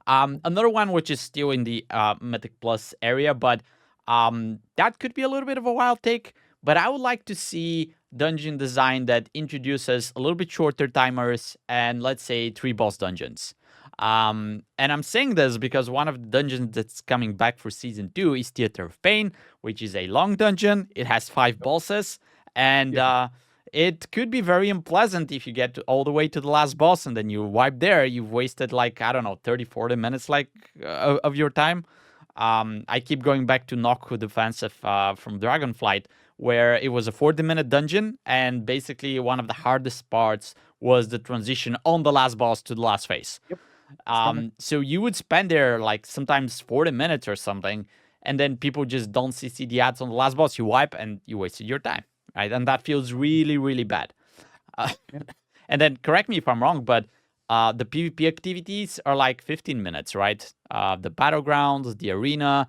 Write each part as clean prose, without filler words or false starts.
Another one which is still in the Mythic Plus area, but that could be a little bit of a wild take. But I would like to see dungeon design that introduces a little bit shorter timers and, let's say, 3 boss dungeons. And I'm saying this because one of the dungeons that's coming back for season 2 is Theater of Pain, which is a long dungeon. It has 5 bosses, and Yeah. it could be very unpleasant if you get all the way to the last boss and then you wipe there. You've wasted, like, I don't know, 30, 40 minutes of your time. I keep going back to Noku Defensive from Dragonflight, where it was a 40-minute dungeon, and basically one of the hardest parts was the transition on the last boss to the last phase. Yep. It's coming. So you would spend there like sometimes 40 minutes or something, and then people just don't see the ads on the last boss. You wipe and you wasted your time, right? And that feels really, really bad. Uh, Yeah. and then correct me if I'm wrong, but the PvP activities are like 15 minutes, right? The battlegrounds, the arena.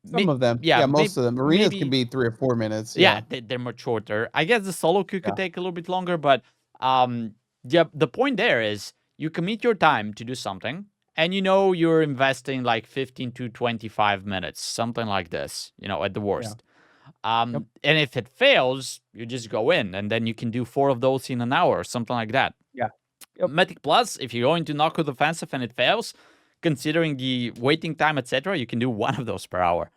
Some of them. Yeah, Yeah, most of them. Arenas can maybe. be 3 or 4 minutes. Yeah, Yeah. they're much shorter. I guess the solo queue Yeah. could take a little bit longer, but yeah, the point there is you commit your time to do something, and you know you're investing like 15 to 25 minutes, something like this, at the Yeah. worst. Yep. And if it fails, you just go in, and then you can do 4 of those in an hour or something like that. Yeah. Yep. Mythic Plus, if you go into Knockout Offensive and it fails, considering the waiting time, etc., you can do 1 of those per hour.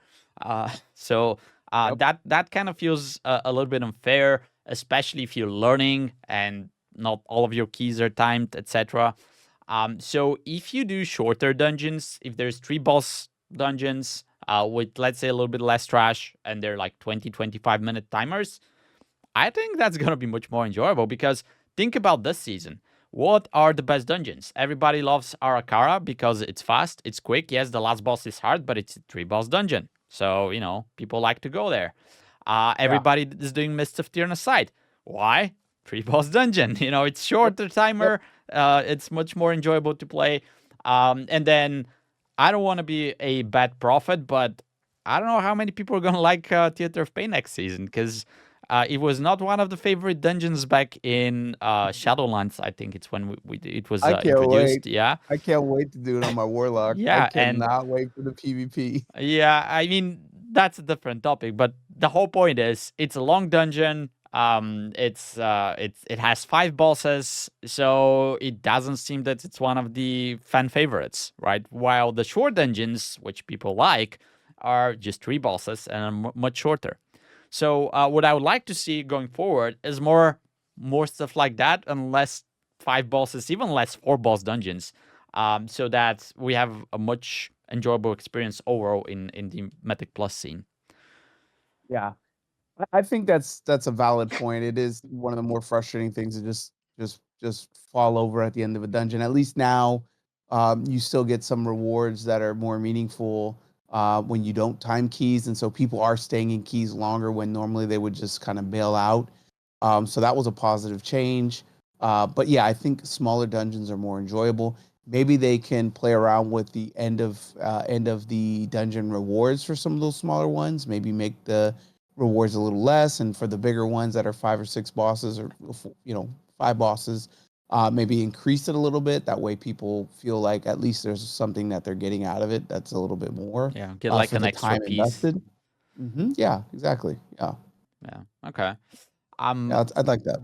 So Yep. that kind of feels a little bit unfair, especially if you're learning and not all of your keys are timed, etc. So if you do shorter dungeons, if there's 3 boss dungeons with, let's say, a little bit less trash, and they're like 20, 25-minute timers, I think that's going to be much more enjoyable, because think about this season. What are the best dungeons? Everybody loves Arakara because it's fast, it's quick. Yes, the last boss is hard, but it's a 3-boss dungeon. So, people like to go there. Yeah. Everybody is doing Mists of Tyrannicide. Why? 3-boss dungeon. It's shorter Yep. timer. It's much more enjoyable to play. And then, I don't want to be a bad prophet, but I don't know how many people are going to like Theater of Pain next season, because it was not one of the favorite dungeons back in Shadowlands. I think it's when it was I can't wait. introduced. Yeah, I can't wait to do it on my Warlock. I yeah, and cannot wait for the PvP. yeah. I mean, that's a different topic, but the whole point is it's a long dungeon. It has 5 bosses, so it doesn't seem that it's one of the fan favorites, right? While the short dungeons, which people like, are just 3 bosses and are much shorter. So what I would like to see going forward is more stuff like that, and less 5 bosses, even less 4-boss dungeons, so that we have a much enjoyable experience overall in the Mythic Plus scene. Yeah. I think that's a valid point. It is one of the more frustrating things to just fall over at the end of a dungeon. At least now, you still get some rewards that are more meaningful when you don't time keys, and so people are staying in keys longer when normally they would just kind of bail out. So that was a positive change. But yeah, I think smaller dungeons are more enjoyable. Maybe they can play around with the end of the dungeon rewards for some of those smaller ones. Maybe make the rewards a little less, and for the bigger ones that are 5 or 6 bosses, or 5 bosses, maybe increase it a little bit. That way people feel like at least there's something that they're getting out of it that's a little bit more Yeah, get like for an the extra time piece. invested. Yeah, exactly. Yeah. Yeah. Okay. Yeah, I'd like that.